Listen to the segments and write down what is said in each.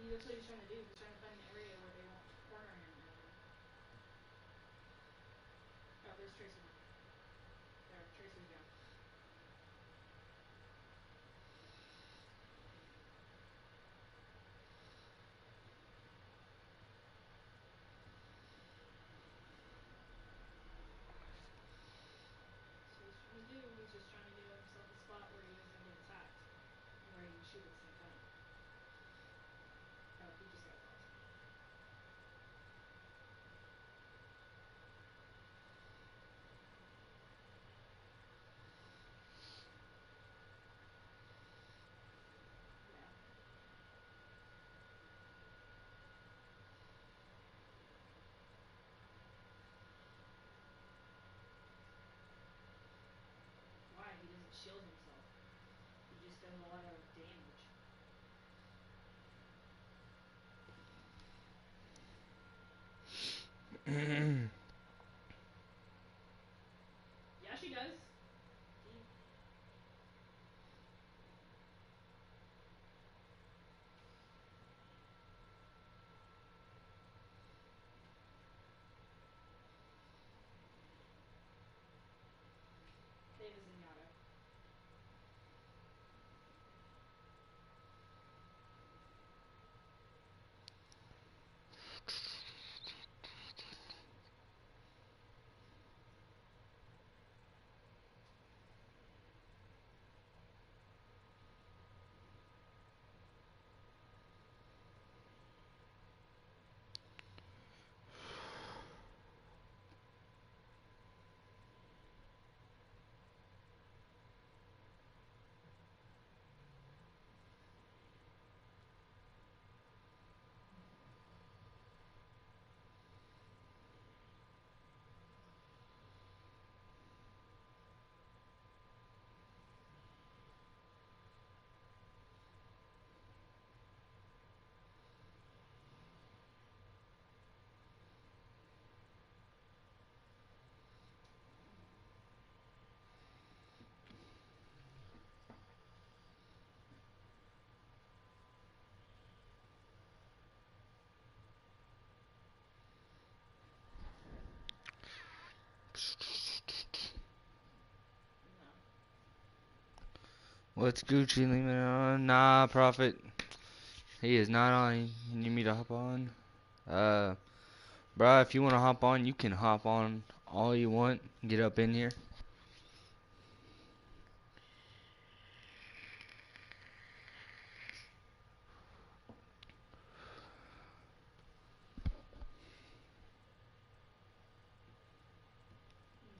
That's what he's trying to do. He's trying to find an area where they won't corner him ever. Oh, there's Tracy. There, Tracy's gone. So he's trying to do. He's just trying to get himself a spot where he doesn't get attacked and where he can shoot at the same time. Oh, he just got crossed. Yeah. Why? He doesn't shield himself. He just does a lot of damage. Yeah, she does. He. Davis and Yada. No. What's Gucci leaving it on? Nah, Prophet. He is not on. You need me to hop on? Bruh, if you want to hop on, you can hop on all you want. Get up in here.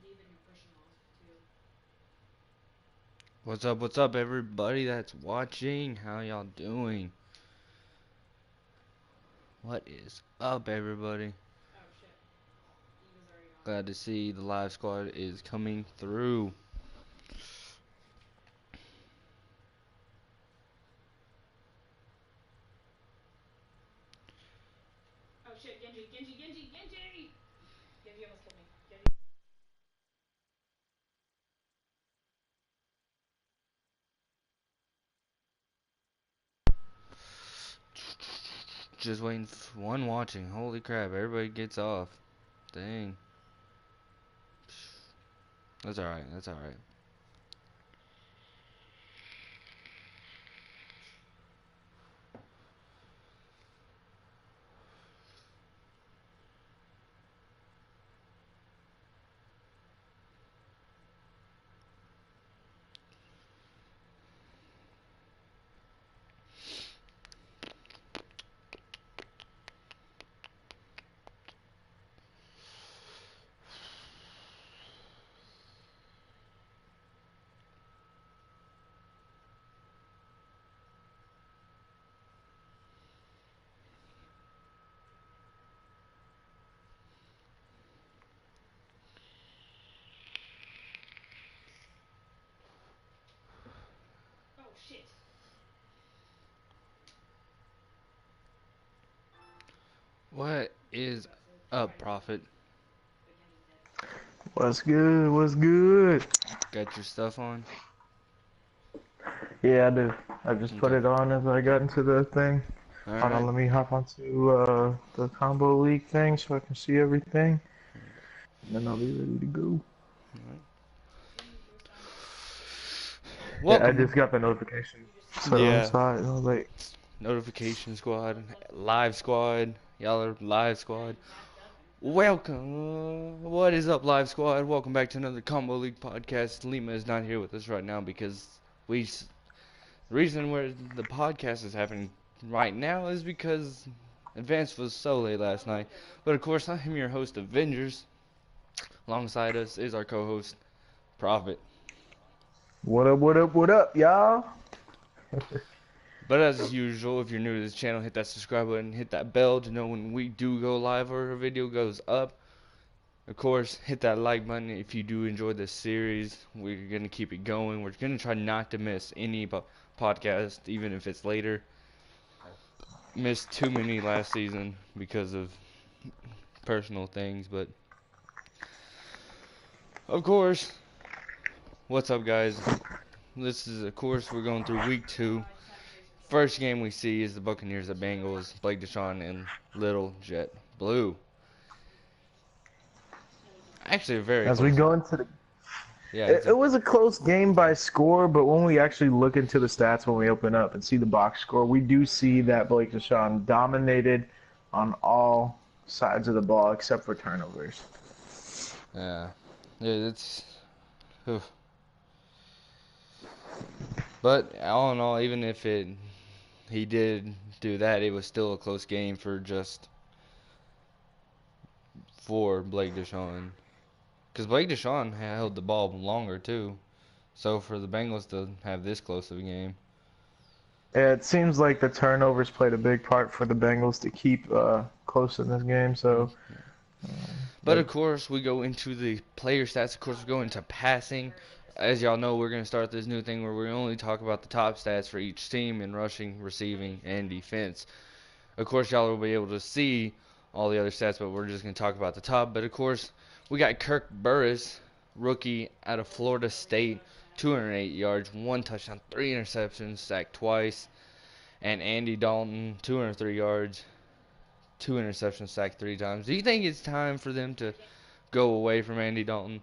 Even you're pushing off too. What's up, everybody that's watching? How y'all doing? What is up, everybody? Oh shit. Diva's already gone. Glad to see the live squad is coming through. Oh shit, Genji, Genji, Genji, Genji! Genji almost killed me. Genji. Just waiting for one watching. Holy crap, everybody gets off. Dang. That's alright, that's alright. Oh shit. What I was is about to up, try to kill him, Prophet? but Genji's dead. What's good? What's good? Got your stuff on? Yeah, I do. I just put Okay. it on as I got into the thing. All Hold on, right. let me hop onto the combo league thing so I can see everything, and then I'll be ready to go. Yeah, I Welcome. just got the notification set on the Yeah. side. And I was like, Notification squad, live squad. Y'all are live squad. Welcome. What is up, live squad? Welcome back to another Combo League podcast. Lima is not here with us right now because the reason where the podcast is happening right now is because Advance was so late last night. But of course, I'm your host, Avengers. Alongside us is our co-host, Prophet. what up, what up, what up, y'all? But as usual, if you're new to this channel, hit that subscribe button, hit that bell to know when we do go live or a video goes up. Of course, hit that like button if you do enjoy this series. We're going to keep it going. We're going to try not to miss any podcast, even if it's later. Missed too many last season because of personal things, but of course, what's up, guys? This is, of course, we're going through week 2. First game we see is the Buccaneers at Bengals, Blake Deshaun and Little Jet Blue. Actually, a very As we close. go into the, Yeah, it was a close game by score, but when we actually look into the stats when we open up and see the box score, we do see that Blake Deshaun dominated on all sides of the ball except for turnovers. yeah, it's. Oof. But all in all, even if he did do that, it was still a close game for Blake Deshaun. Because Blake Deshaun held the ball longer too. So for the Bengals to have this close of a game. It seems like the turnovers played a big part for the Bengals to keep close in this game. So, But of course, we go into the player stats. Of course, we go into passing. As y'all know, we're going to start this new thing where we only talk about the top stats for each team in rushing, receiving, and defense. Of course, y'all will be able to see all the other stats, but we're just going to talk about the top. But of course, we got Kirk Burris, rookie out of Florida State, 208 yards, 1 touchdown, 3 interceptions, sacked twice. And Andy Dalton, 203 yards, 2 interceptions, sacked 3 times. Do you think it's time for them to go away from Andy Dalton?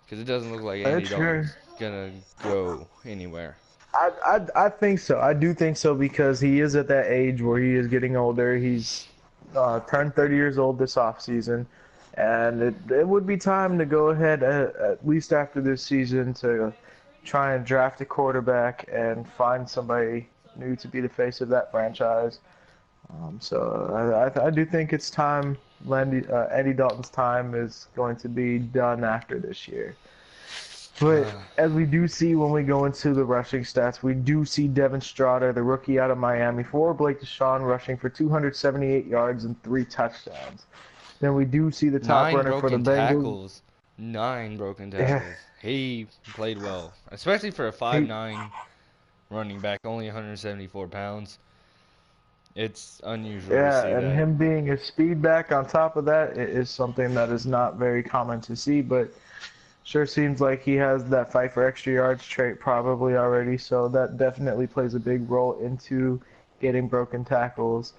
Because it doesn't look like Andy it's sure. Dalton's going to go anywhere. I think so. I do think so because he is at that age where he is getting older. He's turned 30 years old this offseason, and it would be time to go ahead at least after this season to try and draft a quarterback and find somebody new to be the face of that franchise. So I do think it's time. Andy Dalton's time is going to be done after this year. But as we do see when we go into the rushing stats, we do see Devin Straughter, the rookie out of Miami, for Blake Deshaun, rushing for 278 yards and 3 touchdowns. Then we do see the top 9 runner for the broken Bengals. tackles. 9 broken Yeah, tackles. He played well, especially for a he, 5'9" running back, only 174 pounds. It's unusual to yeah, see and that. him being a speed back on top of that is something that is not very common to see, but sure seems like he has that fight for extra yards trait probably already, so that definitely plays a big role into getting broken tackles.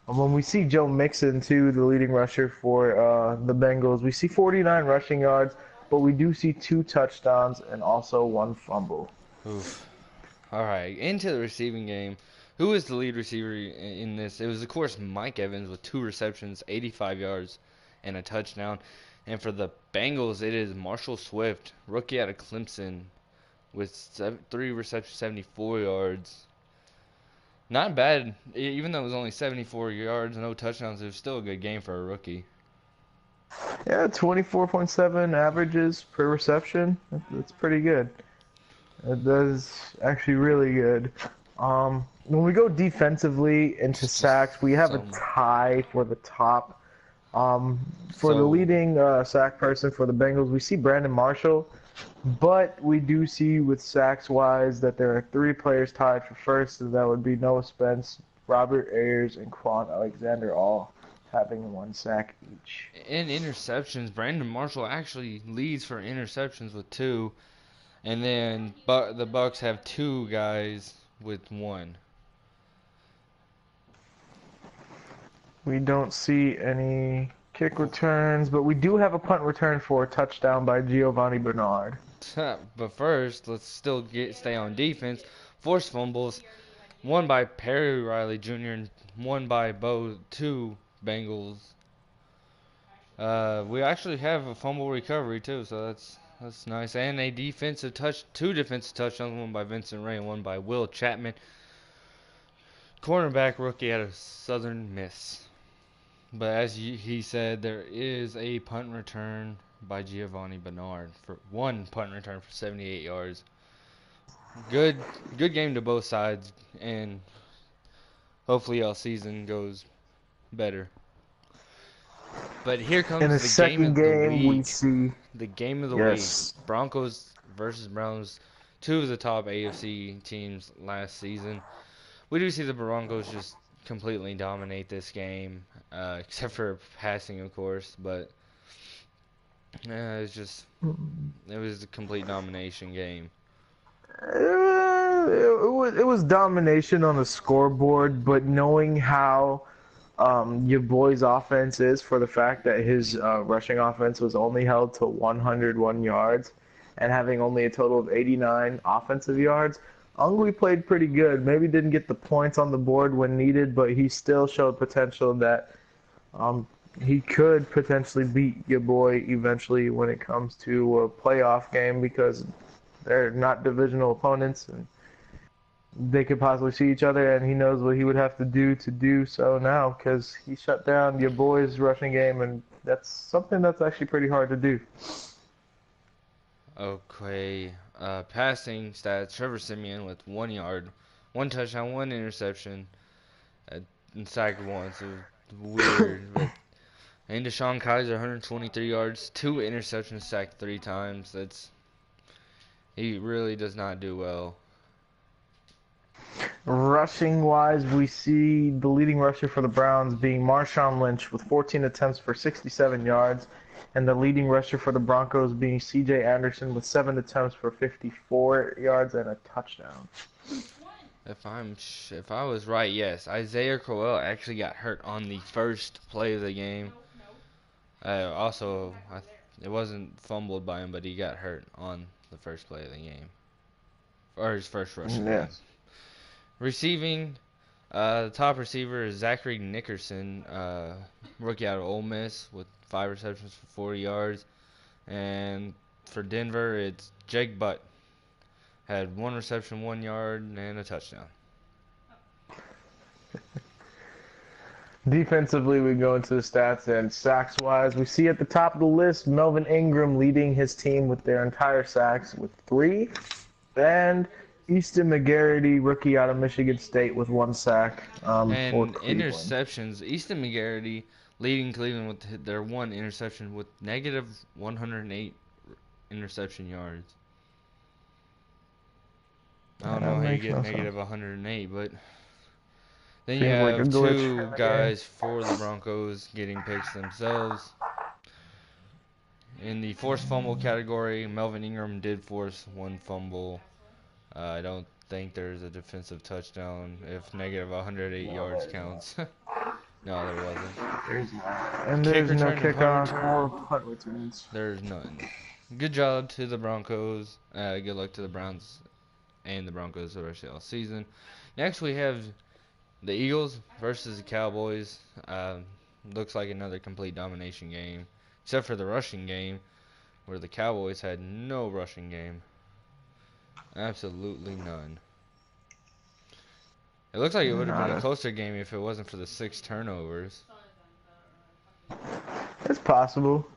And when we see Joe Mixon, too, the leading rusher for the Bengals, we see 49 rushing yards, but we do see 2 touchdowns and also 1 fumble. Oof. All right, into the receiving game. Who is the lead receiver in this? It was, of course, Mike Evans with 2 receptions, 85 yards, and a touchdown. And for the Bengals, it is Marshall Swift, rookie out of Clemson, with 3 receptions, 74 yards. Not bad, even though it was only 74 yards, no touchdowns. It was still a good game for a rookie. Yeah, 24.7 averages per reception. That's pretty good. That is actually really good. When we go defensively into sacks, we have a So, tie for the top. For the so leading sack person for the Bengals, we see Brandon Marshall, but we do see with sacks wise that there are 3 players tied for first, and that would be Noah Spence, Robert Ayers, and Quan Alexander, all having 1 sack each. in interceptions, Brandon Marshall actually leads for interceptions with 2, and then the Bucks have 2 guys with 1. We don't see any kick returns, but we do have a punt return for a touchdown by Giovanni Bernard. But first, let's still stay on defense. Forced fumbles, one by Perry Riley Jr. and one by two Bengals. We actually have a fumble recovery too, so that's nice. And two defensive touchdowns, one by Vincent Ray and one by Will Chapman, cornerback rookie out of Southern Miss. But as he said, there is a punt return by Giovanni Bernard for one punt return for 78 yards. Good game to both sides, and hopefully our season goes better. But here comes In the the second game, we week. see The game of the yes. week. Broncos versus Browns, two of the top AFC teams last season. We do see the Broncos just completely dominate this game, except for passing, of course. But it was a complete domination game. It was domination on the scoreboard, but knowing how your boy's offense is, for the fact that his rushing offense was only held to 101 yards and having only a total of 89 offensive yards, Ungwe played pretty good. Maybe didn't get the points on the board when needed, but he still showed potential that he could potentially beat your boy eventually when it comes to a playoff game, because they're not divisional opponents and they could possibly see each other, and he knows what he would have to do so now, because he shut down your boy's rushing game, and that's something that's actually pretty hard to do. Okay, passing stats: Trevor Siemian with 1 yard, 1 touchdown, 1 interception, and sacked once. So weird. And Deshaun Kaiser, 123 yards, 2 interceptions, sacked 3 times. He really does not do well. Rushing wise, we see the leading rusher for the Browns being Marshawn Lynch with 14 attempts for 67 yards, and the leading rusher for the Broncos being C.J. Anderson with 7 attempts for 54 yards and a touchdown. If I was right, yes, Isaiah Crowell actually got hurt on the first play of the game. It wasn't fumbled by him, but he got hurt on the first play of the game, or his first rush of the game. Receiving, the top receiver is Zachary Nickerson, rookie out of Ole Miss, with 5 receptions for 40 yards. And for Denver, it's Jake Butt. Had 1 reception, 1 yard, and a touchdown. Defensively, we go into the stats, and sacks-wise, we see at the top of the list Melvin Ingram leading his team with their entire sacks with 3, and Easton McGarity, rookie out of Michigan State, with 1 sack. And for interceptions, Easton McGarity leading Cleveland with their 1 interception with negative 108 interception yards. I don't know how you get negative 108, but then you have 2 guys for the Broncos getting picks themselves. In the forced fumble category, Melvin Ingram did force 1 fumble. I don't think there's a defensive touchdown if negative 108 yards counts. No, there wasn't. And there's no kickoff or punt returns. There's none. Good job to the Broncos. Good luck to the Browns and the Broncos the rest of the season. Next, we have the Eagles versus the Cowboys. Looks like another complete domination game, except for the rushing game, where the Cowboys had no rushing game. Absolutely none. It looks like it would have been a closer game if it wasn't for the 6 turnovers. It's possible.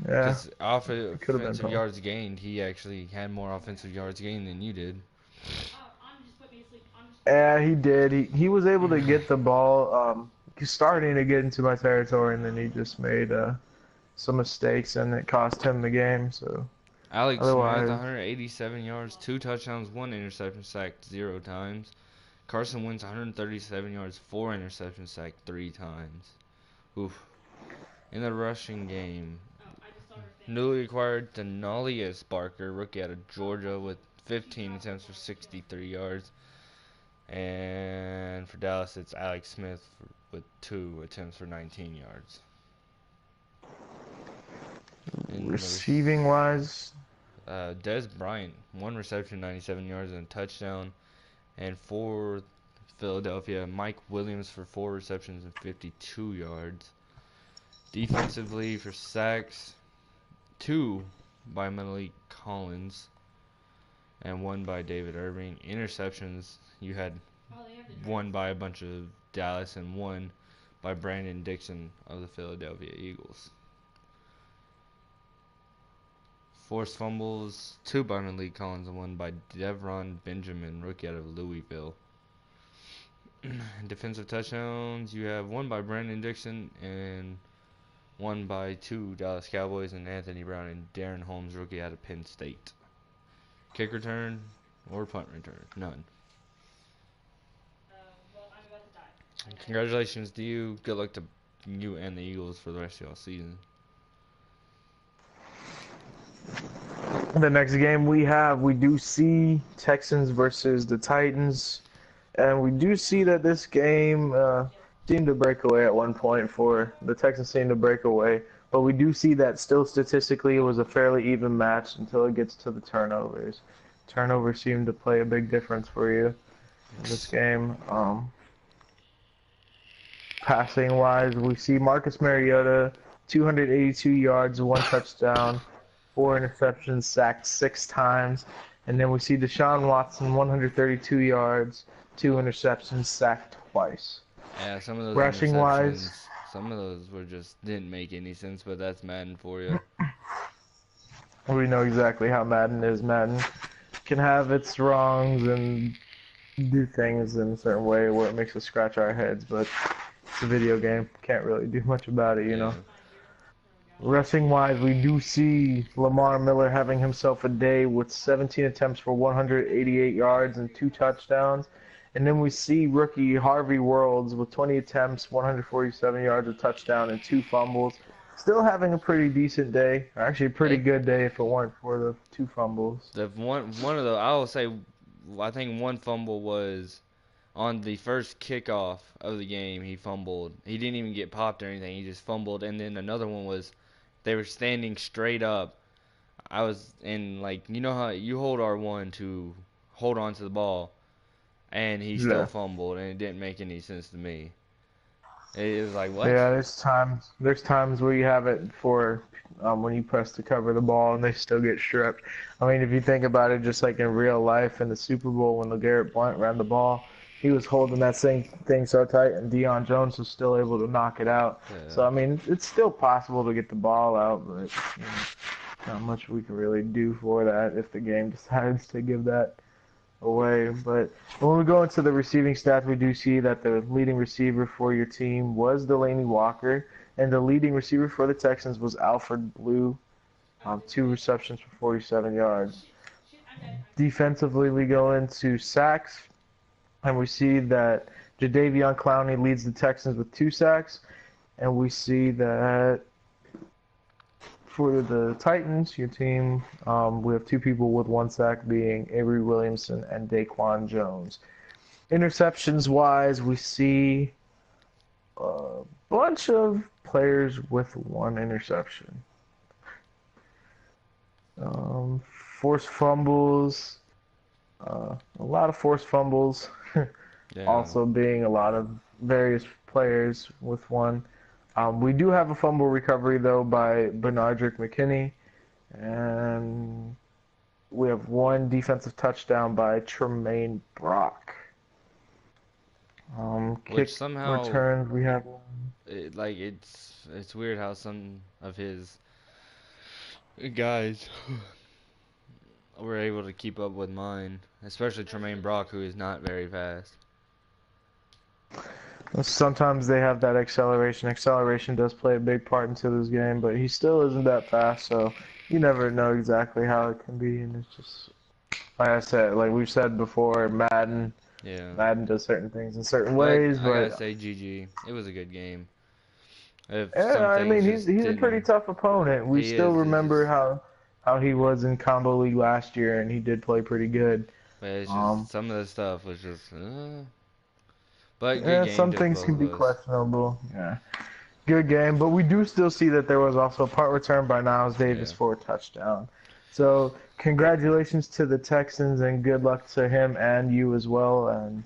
Yeah. Offensive yards gained, he actually had more offensive yards gained than you did. Yeah, he did. He was able to get the ball starting to get into my territory, and then he just made some mistakes, and it cost him the game. So Alex Smith, 187 yards, 2 touchdowns, 1 interception, sacked 0 times. Carson Wentz, 137 yards, 4 interceptions, sacked 3 times. Oof. In the rushing game, newly acquired Denalius Barker, rookie out of Georgia, with 15 attempts for 63 yards. And for Dallas, it's Alex Smith with 2 attempts for 19 yards. In the Receiving wise, Des Bryant, 1 reception, 97 yards and a touchdown. And for Philadelphia, Mike Williams for 4 receptions and 52 yards. Defensively for sacks, 2 by Malik Collins and 1 by David Irving. Interceptions, you had Oh, they have the 1 by a bunch of Dallas and 1 by Brandon Dixon of the Philadelphia Eagles. Forced fumbles, 2 by Malik Collins and 1 by Devron Benjamin, rookie out of Louisville. Defensive touchdowns, you have 1 by Brandon Dixon and 1 by 2 Dallas Cowboys and Anthony Brown and Darren Holmes, rookie out of Penn State. Kick return or punt return? None. Well, I'm about to die. Congratulations to you. Good luck to you and the Eagles for the rest of y'all season. the next game we do see Texans versus the Titans, and we do see that this game seemed to break away at one point for the Texans seemed to break away, but we do see that still statistically it was a fairly even match until it gets to the turnovers. Turnovers seem to play a big difference for you in this game. Passing wise, we see Marcus Mariota, 282 yards, 1 touchdown, 4 interceptions, sacked 6 times. And then we see Deshaun Watson, 132 yards, 2 interceptions, sacked twice. Yeah, some of those Rushing wise, some of those were just didn't make any sense, but that's Madden for you. we know exactly how Madden is. Madden can have its wrongs and do things in a certain way where it makes us scratch our heads, but it's a video game. Can't really do much about it, you know. Rushing wise, we do see Lamar Miller having himself a day with 17 attempts for 188 yards and 2 touchdowns. And then we see rookie Harvey Worlds with 20 attempts, 147 yards, a touchdown, and 2 fumbles. Still having a pretty decent day. Actually, a pretty good day if it weren't for the 2 fumbles. The one of the I will say, I think one fumble was on the first kickoff of the game. He fumbled. He didn't even get popped or anything. He just fumbled. And then another one was they were standing straight up. I was in, like, you know how you hold R1 to hold on to the ball, and he still fumbled, and it didn't make any sense to me. It was like, what? Yeah, there's times where you have it for when you press to cover the ball and they still get stripped. I mean, if you think about it, just like in real life in the Super Bowl when LeGarrette Blount ran the ball, he was holding that same thing so tight, and Deion Jones was still able to knock it out. Yeah. So, I mean, it's still possible to get the ball out, but you know, not much we can really do for that if the game decides to give that away. But when we go into the receiving stats, we do see that the leading receiver for your team was Delaney Walker, and the leading receiver for the Texans was Alfred Blue, 2 receptions for 47 yards. Defensively, we go into sacks, and we see that Jadeveon Clowney leads the Texans with 2 sacks, and we see that for the Titans, your team, we have 2 people with 1 sack, being Avery Williamson and Daquan Jones. Interceptions-wise, we see a bunch of players with 1 interception. Forced fumbles, a lot of forced fumbles. Yeah. Also being a lot of various players with 1. We do have a fumble recovery, though, by Benardrick McKinney. And we have 1 defensive touchdown by Tremaine Brock. Kick somehow, returns, we have... It's weird how some of his guys were able to keep up with mine. Especially Tremaine Brock, who is not very fast. Sometimes they have that acceleration. Acceleration does play a big part into this game, but he still isn't that fast, so you never know exactly how it can be. And it's just, like I said, like we've said before, Madden does certain things in certain ways. I gotta say, GG. It was a good game. I mean, he's a pretty tough opponent. We still remember how he was in Combo League last year, and he did play pretty good. But it's just, some of the stuff was just... But good Yeah, game some to things both can of be us. questionable. Yeah. Good game, but we do still see that there was also a punt return by Niles Davis Yeah. for a touchdown. So congratulations to the Texans and good luck to him and you as well, and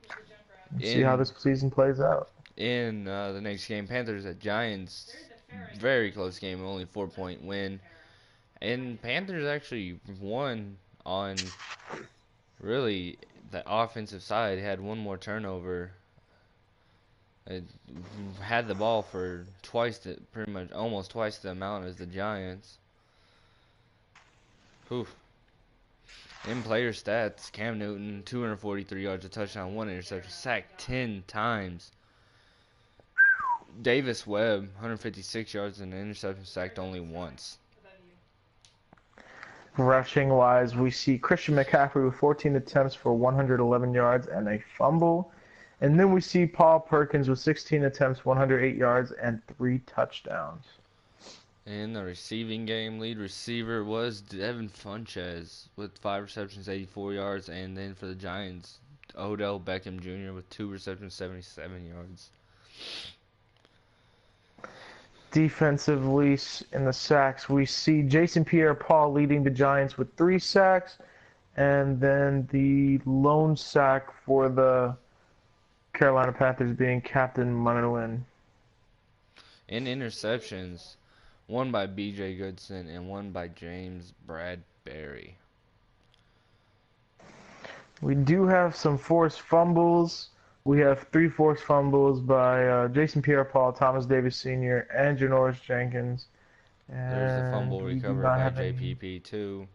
Mr. Junkrat. we'll see how In this season plays out. the next game, Panthers at Giants. They're in the Ferris Very close game, only 4-point win. era. And Panthers actually won on really the offensive side. Had one more turnover. It had the ball for pretty much almost twice the amount as the Giants. Whew. In player stats, Cam Newton, 243 yards, a touchdown, one interception, sacked 10 times. Davis Webb, 156 yards and an interception, sacked only once. Above you. Rushing wise, we see Christian McCaffrey with 14 attempts for 111 yards and a fumble. And then we see Paul Perkins with 16 attempts, 108 yards, and 3 touchdowns. In the receiving game, lead receiver was Devin Funchess with 5 receptions, 84 yards. And then for the Giants, Odell Beckham Jr. with 2 receptions, 77 yards. Defensively, in the sacks, we see Jason Pierre-Paul leading the Giants with 3 sacks. And then the lone sack for the Carolina Panthers being Captain Munnerlyn. In interceptions, one by B.J. Goodson and one by James Bradbury. We do have some forced fumbles. We have 3 forced fumbles by Jason Pierre-Paul, Thomas Davis Sr., and Janoris Jenkins. There's a fumble And we do recovered not by have any. JPP too.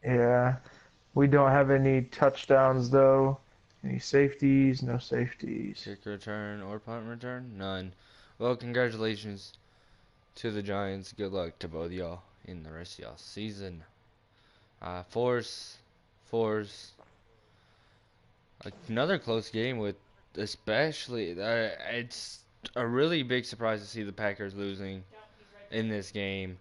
Yeah. We don't have any touchdowns, though. Any safeties? No safeties. Kick return or punt return? None. Well, congratulations to the Giants. Good luck to both y'all in the rest of y'all season. Force. Another close game with especially, it's a really big surprise to see the Packers losing Yep, he's right there. in this game.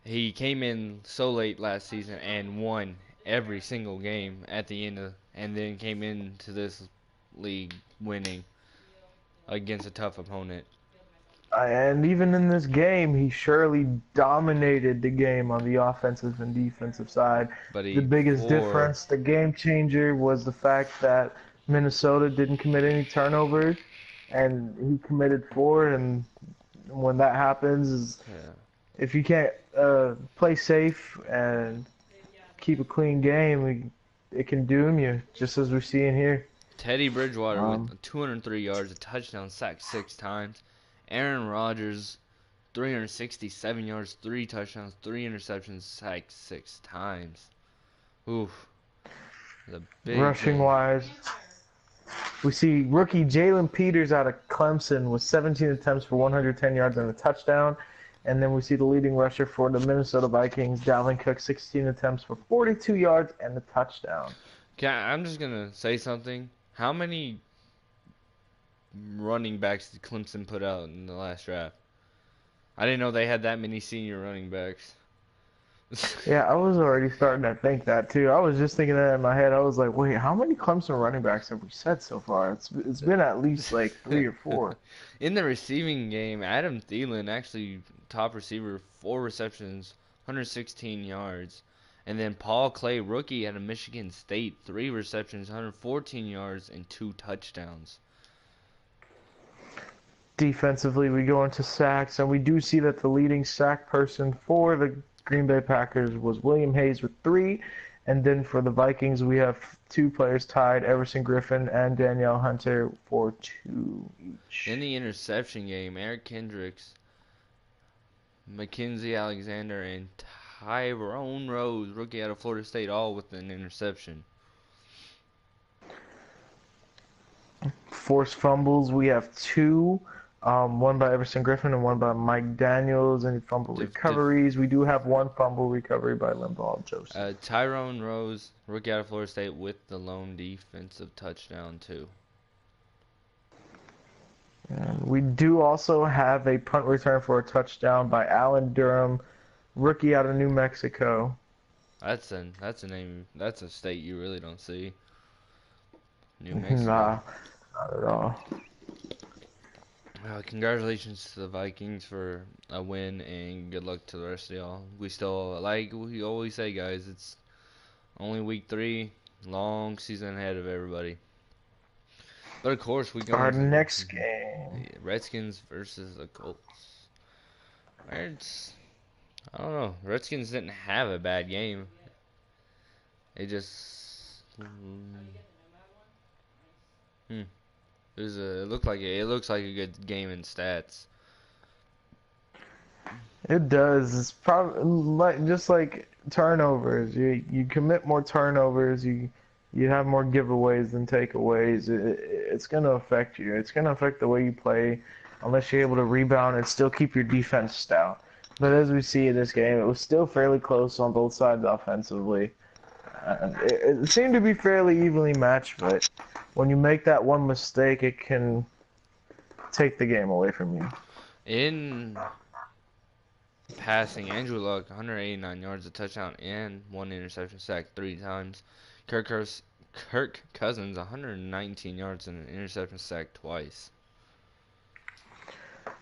He came in so late last season and won every single game at the end of, and then came into this league winning against a tough opponent. And even in this game, he surely dominated the game on the offensive and defensive side. But The biggest difference, the game changer, was the fact that Minnesota didn't commit any turnovers, and he committed 4. And when that happens, Yeah. if you can't play safe and keep a clean game, it can doom you, just as we're seeing here. Teddy Bridgewater with 203 yards, a touchdown, sacked 6 times. Aaron Rodgers, 367 yards, 3 touchdowns, 3 interceptions, sacked 6 times. Oof. The big Rushing game. wise, we see rookie Jalen Peters out of Clemson with 17 attempts for 110 yards and a touchdown. And then we see the leading rusher for the Minnesota Vikings, Dalvin Cook, 16 attempts for 42 yards and a touchdown. Okay, I'm just going to say something. How many running backs did Clemson put out in the last draft? I didn't know they had that many senior running backs. Yeah, I was already starting to think that too. I was just thinking that in my head. I was like, wait, how many Clemson running backs have we said so far? It's been at least like 3 or 4. In the receiving game, Adam Thielen, actually top receiver, 4 receptions, 116 yards. And then Paul Clay, rookie out of Michigan State, 3 receptions, 114 yards, and 2 touchdowns. Defensively, we go into sacks, and we do see that the leading sack person for the Green Bay Packers was William Hayes with 3. And then for the Vikings, we have 2 players tied, Everson Griffin and Danielle Hunter, for 2 each. In the interception game, Eric Kendricks, Mackenzie Alexander, and Tyrone Rose, rookie out of Florida State, all with an interception. Forced fumbles, we have 2. One by Everson Griffin and one by Mike Daniels. And fumble recoveries, we do have 1 fumble recovery by Limbaugh Joseph. Tyrone Rose, rookie out of Florida State, with the lone defensive touchdown too. And we do also have a punt return for a touchdown by Alan Durham, rookie out of New Mexico. That's a name. That's a state you really don't see. New Mexico. Not at all. Congratulations to the Vikings for a win, and good luck to the rest of y'all. We still, like we always say, guys, it's only week 3, long season ahead of everybody. But of course, we go Our into next the game. Redskins versus the Colts. I don't know. Redskins didn't have a bad game. They just, hmm. It looked like it looks like a good game in stats. It does. It's probably like just like turnovers. You commit more turnovers. You have more giveaways than takeaways. It's gonna affect you. It's gonna affect the way you play, unless you're able to rebound and still keep your defense stout. But as we see in this game, it was still fairly close on both sides offensively. It seemed to be fairly evenly matched, but when you make that one mistake, it can take the game away from you. In passing, Andrew Luck, 189 yards, a touchdown, and 1 interception, sacked 3 times. Kirk Cousins, 119 yards and an interception, sacked twice.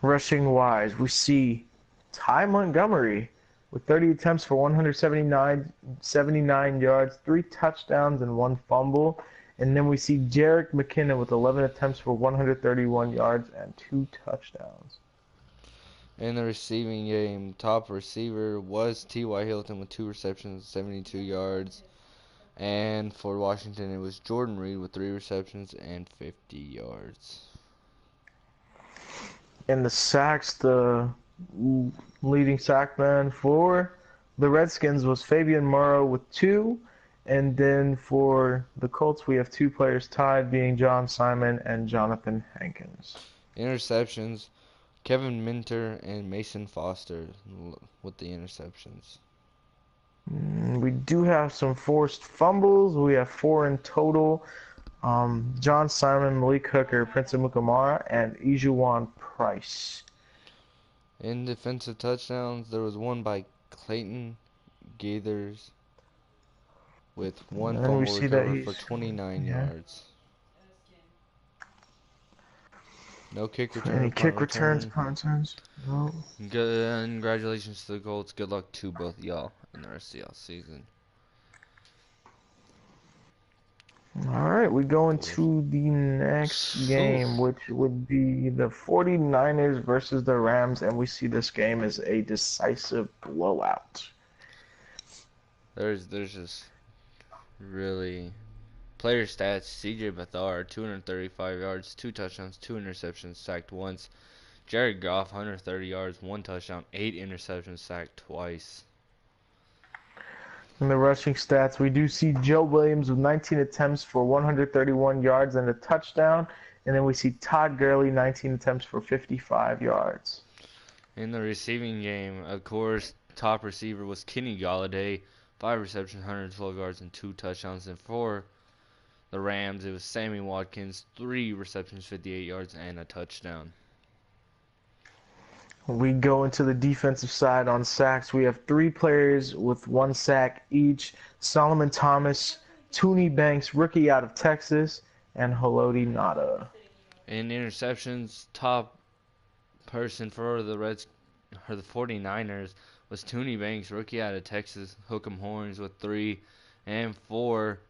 Rushing wise, we see Ty Montgomery with 30 attempts for 179 yards, 3 touchdowns, and 1 fumble. And then we see Jerick McKinnon with 11 attempts for 131 yards and 2 touchdowns. In the receiving game, top receiver was T.Y. Hilton with 2 receptions, 72 yards. And for Washington, it was Jordan Reed with 3 receptions and 50 yards. In the sacks, the leading sack man for the Redskins was Fabian Morrow with 2. And then for the Colts, we have 2 players tied, being John Simon and Jonathan Hankins. Interceptions, Kevin Minter and Mason Foster with the interceptions. We do have some forced fumbles. We have 4 in total. John Simon, Malik Hooker, Prince Mukamara, and Ijuwan Price. In defensive touchdowns, there was one by Clayton Gaithers with 1 And then we fumble see that recovery for 29 yards. No kick return. Any or punt kick returns, return. punt returns? No. Congratulations to the Colts. Good luck to both of y'all in the rest of y'all season. All right, we go into the next game, which would be the 49ers versus the Rams, and we see this game as a decisive blowout. There's just really player stats. C.J. Beathard, 235 yards, 2 touchdowns, 2 interceptions, sacked once. Jared Goff, 130 yards, 1 touchdown, 8 interceptions, sacked twice. In the rushing stats, we do see Joe Williams with 19 attempts for 131 yards and a touchdown. And then we see Todd Gurley, 19 attempts for 55 yards. In the receiving game, of course, top receiver was Kenny Golladay, 5 receptions, 112 yards, and 2 touchdowns. And for the Rams, it was Sammy Watkins, 3 receptions, 58 yards, and a touchdown. We go into the defensive side on sacks. We have 3 players with 1 sack each. Solomon Thomas, Tooney Banks, rookie out of Texas, and Haloti Ngata. In interceptions, top person for the 49ers was Tooney Banks, rookie out of Texas, hook 'em horns with 3, and for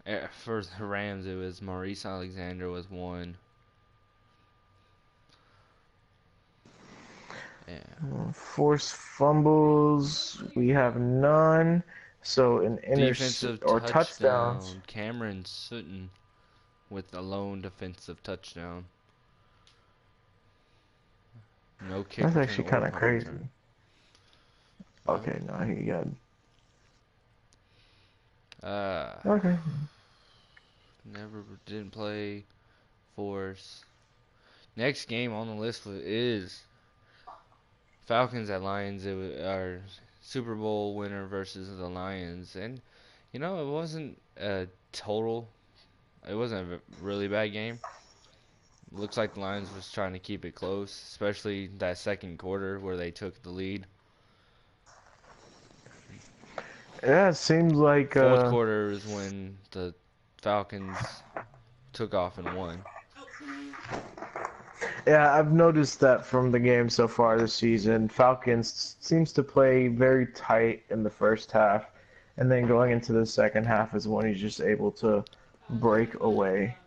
the Rams it was Maurice Alexander with 1. Yeah. Forced fumbles, we have none. So an Defensive touchdowns. Cameron Sutton with a lone defensive touchdown. No kick. That's actually kind of punt crazy. return. Okay, no, he got. Okay. Never didn't play force. Next game on the list is Falcons at Lions. It was our Super Bowl winner versus the Lions, and it wasn't a really bad game. Looks like the Lions was trying to keep it close, especially that second quarter where they took the lead. Yeah, it seems like Fourth quarter is when the Falcons took off and won. Yeah, I've noticed that from the game so far this season. Falcons seems to play very tight in the first half, and then going into the second half is when he's just able to break away.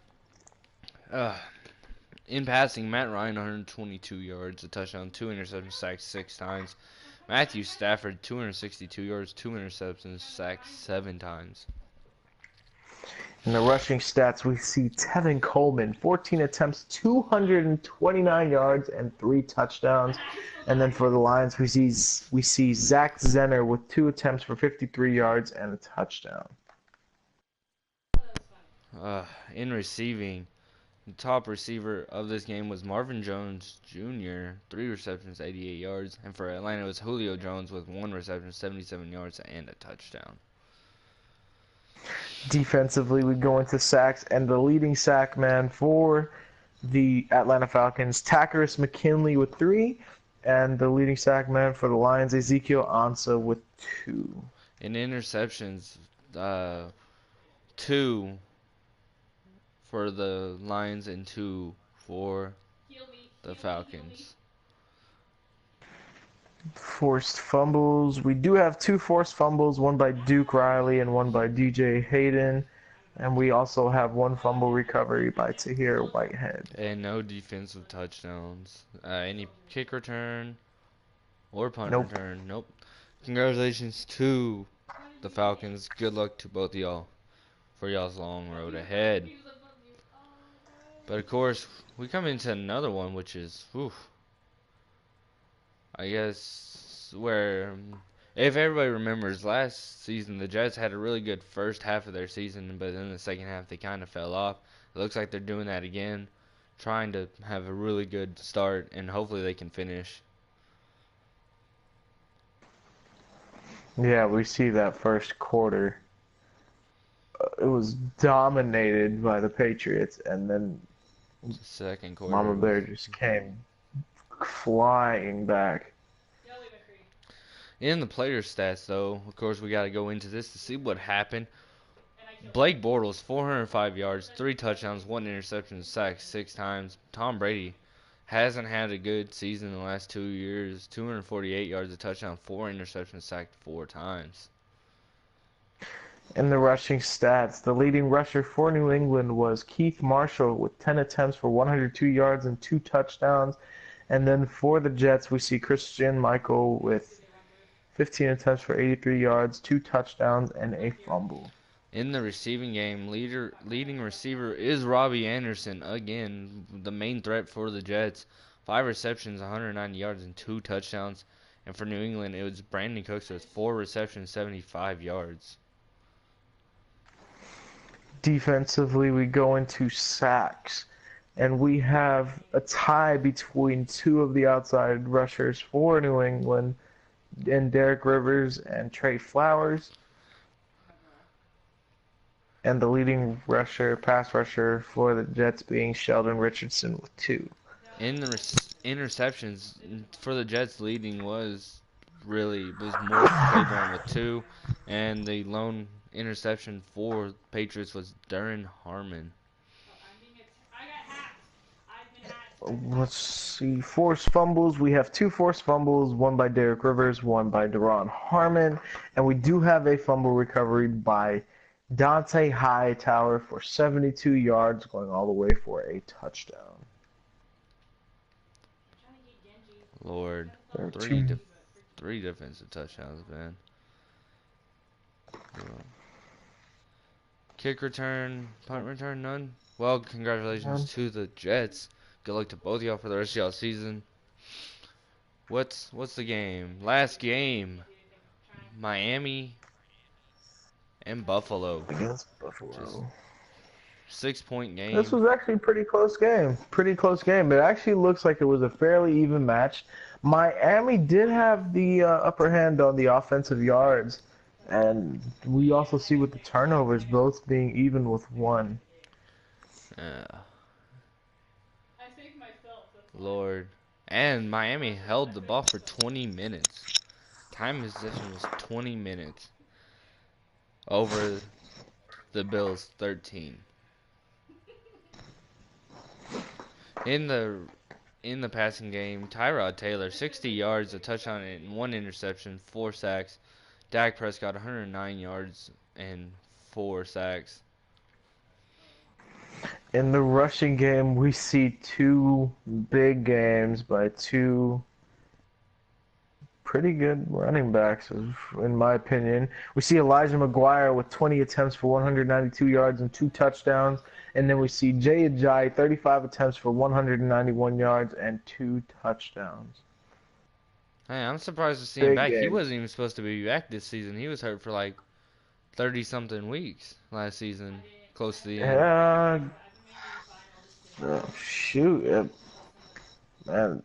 In passing, Matt Ryan 122 yards, a touchdown, 2 interceptions, sacked 6 times. Matthew Stafford 262 yards, 2 interceptions, sacked 7 times. In the rushing stats, we see Tevin Coleman, 14 attempts, 229 yards, and 3 touchdowns. And then for the Lions, we see Zach Zenner with 2 attempts for 53 yards and a touchdown. In receiving, the top receiver of this game was Marvin Jones Jr., 3 receptions, 88 yards. And for Atlanta, it was Julio Jones with 1 reception, 77 yards, and a touchdown. Defensively, we go into sacks, and the leading sack man for the Atlanta Falcons, Takkarist McKinley with 3, and the leading sack man for the Lions, Ezekiel Ansah with 2. In interceptions, 2 for the Lions and 2 for the Falcons. Forced fumbles. We do have 2 forced fumbles, one by Duke Riley and one by DJ Hayden. And we also have 1 fumble recovery by Tahir Whitehead. And no defensive touchdowns. Any kick return or punt Nope. return? Nope. Congratulations to the Falcons. Good luck to both of y'all for y'all's long road ahead. But of course, we come into another one, which is, I guess, where, if everybody remembers, last season the Jets had a really good first half of their season, but in the second half they kind of fell off. It looks like they're doing that again, trying to have a really good start, and hopefully they can finish. Yeah, we see that first quarter. It was dominated by the Patriots, and then Second quarter. Mama Bear just came flying back. In the player stats, though, of course, we got to go into this to see what happened. Blake Bortles, 405 yards, 3 touchdowns, 1 interception, sacked 6 times. Tom Brady hasn't had a good season in the last 2 years. 248 yards, a touchdown, 4 interceptions, sacked 4 times. In the rushing stats, the leading rusher for New England was Keith Marshall with 10 attempts for 102 yards and 2 touchdowns. And then for the Jets, we see Christian Michael with 15 attempts for 83 yards, 2 touchdowns, and a fumble. In the receiving game, leading receiver is Robbie Anderson. Again, the main threat for the Jets. 5 receptions, 190 yards, and 2 touchdowns. And for New England, it was Brandon Cooks with 4 receptions, 75 yards. Defensively, we go into sacks, and we have a tie between 2 of the outside rushers for New England, and Derek Rivers and Trey Flowers. And the leading pass rusher for the Jets being Sheldon Richardson with 2. In the interceptions for the Jets, leading was Morris Claiborne with 2, and the lone interception for Patriots was Darren Harmon. Let's see, forced fumbles. We have 2 forced fumbles, one by Derek Rivers, one by Daron Harmon, and we do have a fumble recovery by Dante Hightower for 72 yards, going all the way for a touchdown. Lord, 3 defensive touchdowns, man. Kick return, punt return, none. Well, congratulations to the Jets. Good luck to both of y'all for the rest of y'all's season. What's the game? Last game, Miami and Buffalo. Against Buffalo. 6-point game. This was actually a pretty close game. It actually looks like it was a fairly even match. Miami did have the upper hand on the offensive yards, and we also see with the turnovers both being even with 1. Lord. And Miami held the ball for 20 minutes. Time possession was 20 minutes over the Bills' 13. In the passing game, Tyrod Taylor, 60 yards, a touchdown, and 1 interception, 4 sacks. Dak Prescott, 109 yards and 4 sacks. In the rushing game, we see two big games by two pretty good running backs, in my opinion. We see Elijah McGuire with 20 attempts for 192 yards and 2 touchdowns. And then we see Jay Ajayi, 35 attempts for 191 yards and 2 touchdowns. Hey, I'm surprised to see him Big back. He game. wasn't even supposed to be back this season. He was hurt for like 30-something weeks last season, close to the end. Shoot, man,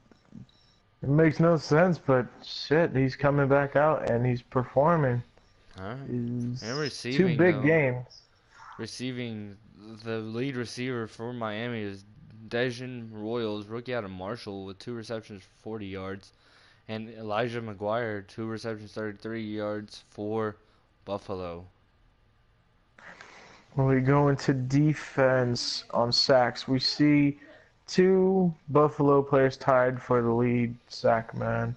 it makes no sense, but shit, he's coming back out and he's performing. All right. He's And receiving, two big though. games. Receiving, the lead receiver for Miami is Dejan Royals, rookie out of Marshall, with 2 receptions for 40 yards. And Elijah McGuire, 2 receptions, 33 yards for Buffalo. When we go into defense on sacks, we see two Buffalo players tied for the lead sack man,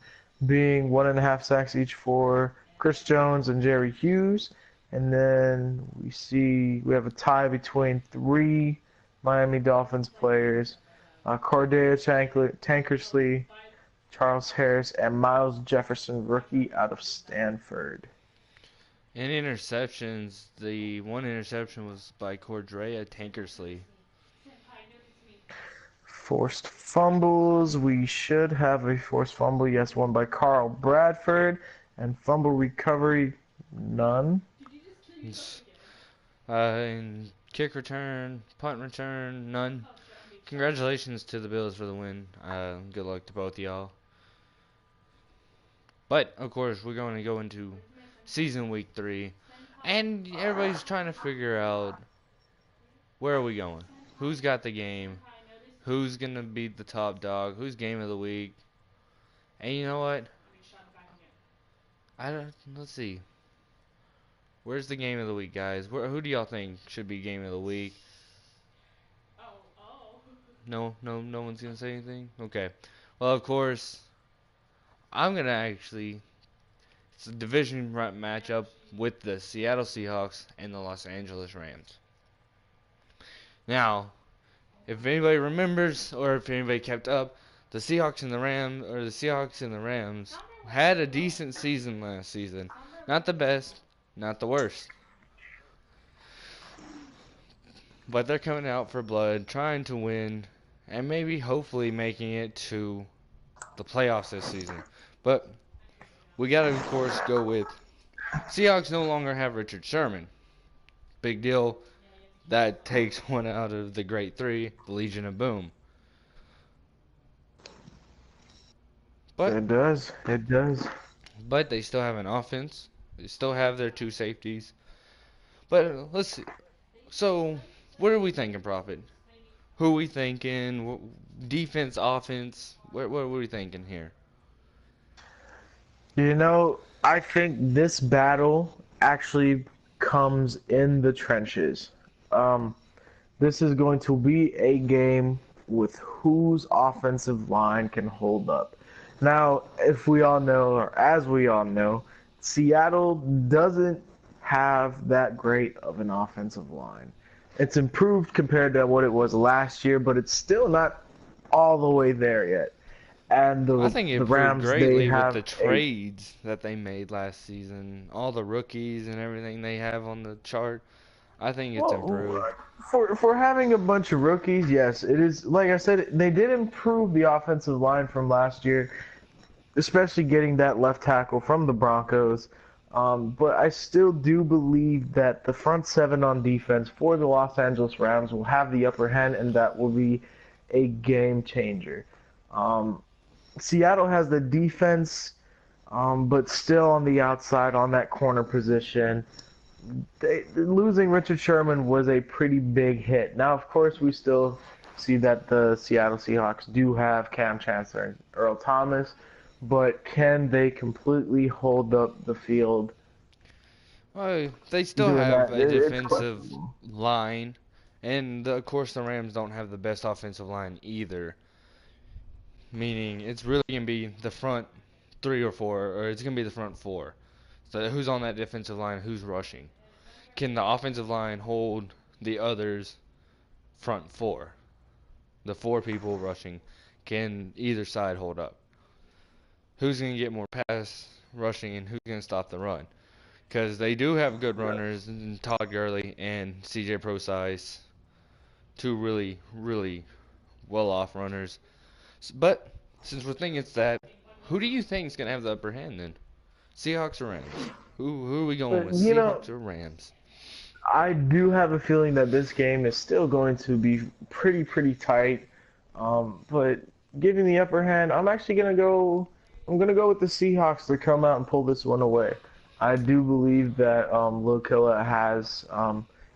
being 1.5 sacks each for Chris Jones and Jerry Hughes. And then we have a tie between 3 Miami Dolphins players, Cordea Tankersley, Charles Harris, and Miles Jefferson, rookie out of Stanford. In interceptions, the 1 interception was by Cordrea Tankersley. Forced fumbles, we should have a forced fumble, yes, one by Carl Bradford, and fumble recovery, none. And kick return, punt return, none. Congratulations to the Bills for the win. Good luck to both y'all. But, of course, we're going to go into season week 3. And everybody's trying to figure out, where are we going? Who's got the game? Who's going to be the top dog? Who's game of the week? And you know what? Let's see. Where's the game of the week, guys? Who do y'all think should be game of the week? No one's going to say anything? Okay. Well, of course, I'm going to actually... It's a division matchup with the Seattle Seahawks and the Los Angeles Rams. Now, if anybody remembers or if anybody kept up, the Seahawks and the Rams had a decent season last season. Not the best, not the worst. But they're coming out for blood, trying to win, and maybe hopefully making it to the playoffs this season. But we got to, of course, go with Seahawks no longer have Richard Sherman. Big deal. That takes one out of the Great Three, the Legion of Boom. But It does. But they still have an offense. They still have their 2 safeties. But let's see. So, what are we thinking, Prophet? Who are we thinking? Defense, offense? What are we thinking here? You know, I think this battle actually comes in the trenches. This is going to be a game with whose offensive line can hold up. Now, if we all know, or as we all know, Seattle doesn't have that great of an offensive line. It's improved compared to what it was last year, but it's still not all the way there yet. And I think it the improved Rams, greatly they have with the trades that they made last season. All the rookies and everything they have on the chart. I think it's improved. For having a bunch of rookies, yes, it is. Like I said, they did improve the offensive line from last year, especially getting that left tackle from the Broncos. But I still do believe that the front 7 on defense for the Los Angeles Rams will have the upper hand, and that will be a game changer. Seattle has the defense, but still on the outside on that corner position. Losing Richard Sherman was a pretty big hit. Now, of course, we still see that the Seattle Seahawks do have Cam Chancellor and Earl Thomas, but can they completely hold up the field? Well, they still have a defensive line And of course, the Rams don't have the best offensive line either. Meaning, it's really gonna be the front 3 or 4, or it's gonna be the front 4. So who's on that defensive line? Who's rushing? Can the offensive line hold the others front 4? The 4 people rushing. Can either side hold up? Who's gonna get more pass rushing and who's gonna stop the run? Because they do have good runners, and Todd Gurley and C.J. Procise, 2 really, really well-off runners. But since we're thinking it's that, who do you think is gonna have the upper hand then? Seahawks or Rams? Who are we going with? You know, Seahawks or Rams? I do have a feeling that this game is still going to be pretty tight. But giving the upper hand, I'm actually gonna go. I'm gonna go with the Seahawks to come out and pull this one away. I do believe that Lil Killa has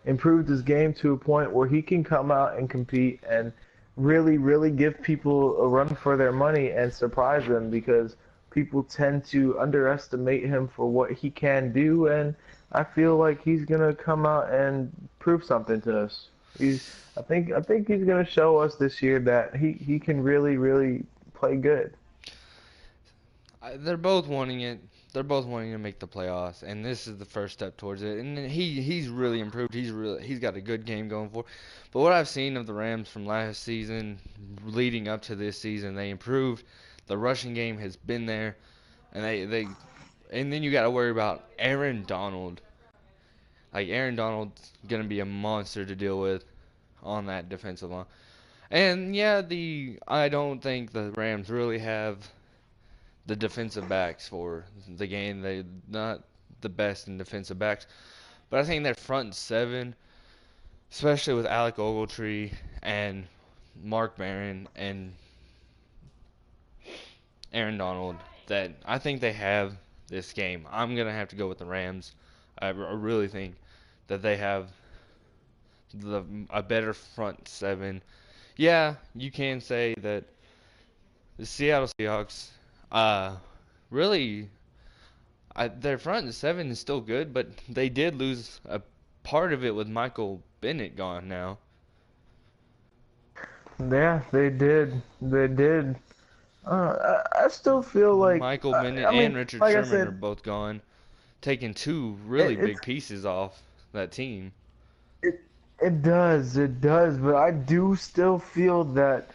improved his game to a point where he can come out and compete and really give people a run for their money and surprise them because people tend to underestimate him for what he can do, and I feel like he's gonna come out and prove something to us. I think he's gonna show us this year that he can really play good. They're both wanting it. They're both wanting to make the playoffs, and this is the first step towards it. And he's really improved. He's got a good game going for. But what I've seen of the Rams from last season, leading up to this season, they improved. The rushing game has been there, and and then you got to worry about Aaron Donald. Like Aaron Donald's gonna be a monster to deal with on that defensive line. And yeah, I don't think the Rams really have the defensive backs for the game. They're not the best in defensive backs. But I think their front 7, especially with Alec Ogletree and Mark Barron and Aaron Donald, that I think they have this game. I'm going to have to go with the Rams. I really think that they have a better front 7. Yeah, you can say that the Seattle Seahawks really their front 7 is still good, but they did lose a part of it with Michael Bennett gone now. Yeah, they did. They did. I still feel like Michael Bennett I mean, and Richard like I Sherman are said, both gone, taking 2 really it's big pieces off that team. it it does, but I do still feel that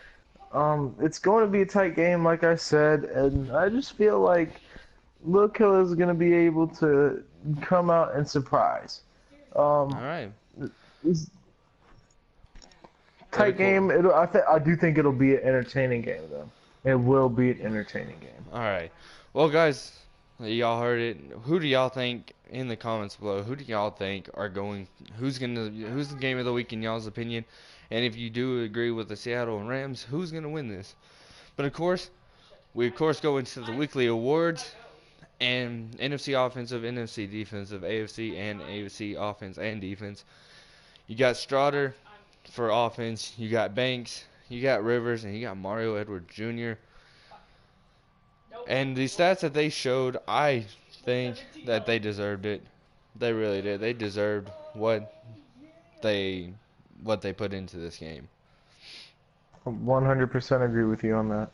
it's going to be a tight game, like I said, and I just feel like Lil Killer is going to be able to come out and surprise. All Um, right. it's But of tight course, game. I do think it'll be an entertaining game, though. It will be an entertaining game. all right. Well, guys, y'all heard it. Who do y'all think in the comments below? Who do y'all think are going? Who's the game of the week in y'all's opinion? And if you do agree with the Seattle Rams, who's gonna win this? But of course, we of course go into the weekly awards and NFC offensive, NFC defensive, AFC and AFC offense and defense. You got Strotter for offense. You got Banks. You got Rivers, and you got Mario Edwards Jr. And the stats that they showed, I think that they deserved it. They really did. They deserved they what they put into this game. 100% agree with you on that.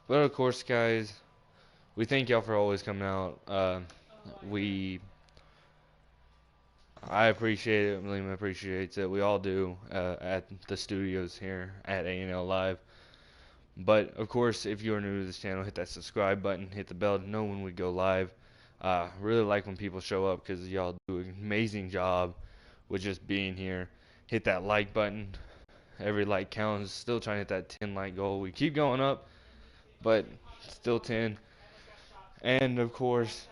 But of course, guys, we thank y'all for always coming out. We I appreciate it. Liam appreciates it. We all do at the studios here at A&L Live. But of course, if you're new to this channel, hit that subscribe button, hit the bell to know when we go live. Really like when people show up because y'all do an amazing job with just being here. Hit that like button. Every like counts. Still trying to hit that 10 like goal. We keep going up, but still 10. And of course,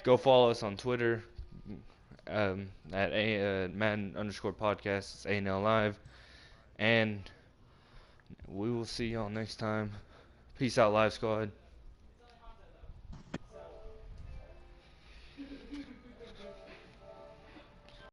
go follow us on Twitter at Madden_podcast. It's A&L Live. And we will see y'all next time. Peace out, Live Squad.